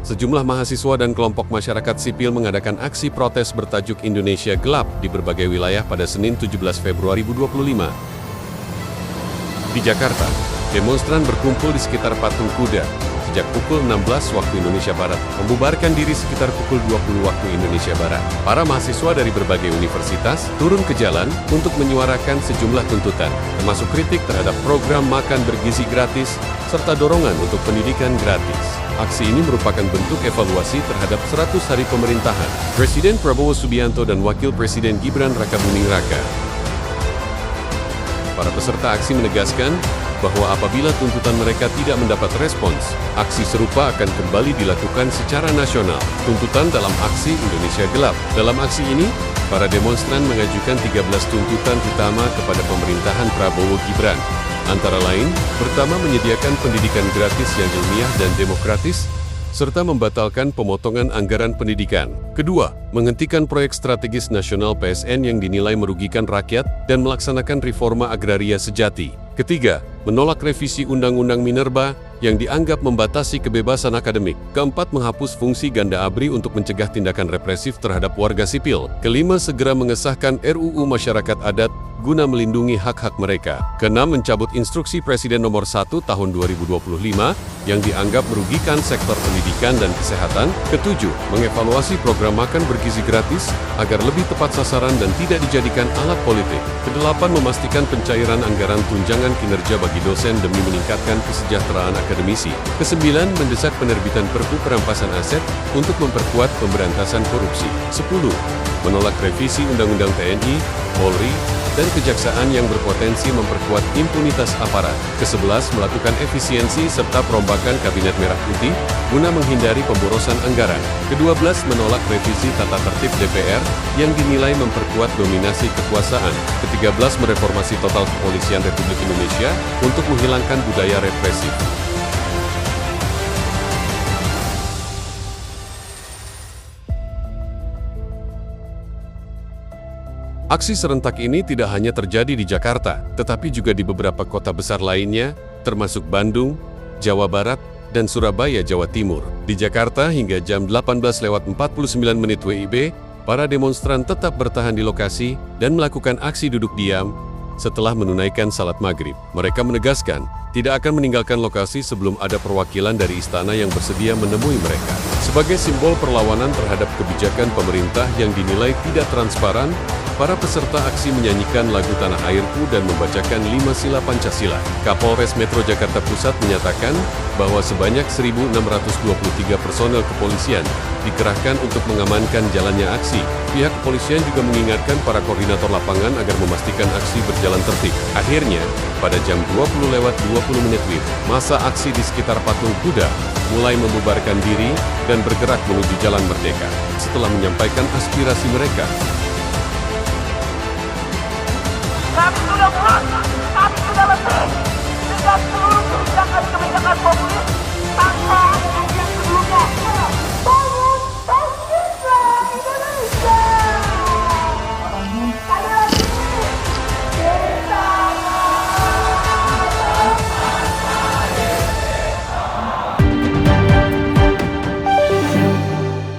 Sejumlah mahasiswa dan kelompok masyarakat sipil mengadakan aksi protes bertajuk Indonesia Gelap di berbagai wilayah pada Senin 17 Februari 2025. Di Jakarta, demonstran berkumpul di sekitar Patung Kuda sejak pukul 16 waktu Indonesia Barat, membubarkan diri sekitar pukul 20 waktu Indonesia Barat. Para mahasiswa dari berbagai universitas turun ke jalan untuk menyuarakan sejumlah tuntutan, termasuk kritik terhadap program makan bergizi gratis, serta dorongan untuk pendidikan gratis. Aksi ini merupakan bentuk evaluasi terhadap 100 hari pemerintahan Presiden Prabowo Subianto dan Wakil Presiden Gibran Rakabuming Raka. Para peserta aksi menegaskan bahwa apabila tuntutan mereka tidak mendapat respons, aksi serupa akan kembali dilakukan secara nasional. Tuntutan dalam aksi Indonesia Gelap. Dalam aksi ini, para demonstran mengajukan 13 tuntutan utama kepada pemerintahan Prabowo Gibran. Antara lain, pertama menyediakan pendidikan gratis yang ilmiah dan demokratis, serta membatalkan pemotongan anggaran pendidikan. Kedua, menghentikan proyek strategis nasional PSN yang dinilai merugikan rakyat dan melaksanakan reforma agraria sejati. Ketiga, menolak revisi Undang-Undang Minerba yang dianggap membatasi kebebasan akademik. Keempat, menghapus fungsi Ganda ABRI untuk mencegah tindakan represif terhadap warga sipil. Kelima, segera mengesahkan RUU Masyarakat Adat guna melindungi hak-hak mereka. Keenam, mencabut instruksi Presiden nomor 1 tahun 2025 yang dianggap merugikan sektor pendidikan dan kesehatan. Ketujuh, mengevaluasi program makan bergizi gratis agar lebih tepat sasaran dan tidak dijadikan alat politik. Kedelapan, memastikan pencairan anggaran tunjangan kinerja bagi dosen demi meningkatkan kesejahteraan akademisi. Kesembilan, mendesak penerbitan Perpu perampasan aset untuk memperkuat pemberantasan korupsi. 10, menolak revisi Undang-Undang TNI, Polri, dan Kejaksaan yang berpotensi memperkuat impunitas aparat. Ke-11, melakukan efisiensi serta perombakan Kabinet Merah Putih guna menghindari pemborosan anggaran. Ke-12, menolak revisi tata tertib DPR yang dinilai memperkuat dominasi kekuasaan. Ke-13, mereformasi total kepolisian Republik Indonesia untuk menghilangkan budaya represif. Aksi serentak ini tidak hanya terjadi di Jakarta, tetapi juga di beberapa kota besar lainnya, termasuk Bandung, Jawa Barat, dan Surabaya, Jawa Timur. Di Jakarta hingga jam 18.49 WIB, para demonstran tetap bertahan di lokasi dan melakukan aksi duduk diam setelah menunaikan salat maghrib. Mereka menegaskan tidak akan meninggalkan lokasi sebelum ada perwakilan dari istana yang bersedia menemui mereka. Sebagai simbol perlawanan terhadap kebijakan pemerintah yang dinilai tidak transparan, para peserta aksi menyanyikan lagu Tanah Airku dan membacakan 5 sila Pancasila. Kapolres Metro Jakarta Pusat menyatakan bahwa sebanyak 1.623 personel kepolisian dikerahkan untuk mengamankan jalannya aksi. Pihak kepolisian juga mengingatkan para koordinator lapangan agar memastikan aksi berjalan tertib. Akhirnya, pada jam 20:20 WIB, masa aksi di sekitar Patung Kuda mulai membubarkan diri dan bergerak menuju Jalan Merdeka. Setelah menyampaikan aspirasi mereka, kami sudah puas, kami sudah letih dengan seluruh kebijakan-kebijakan populis tanpa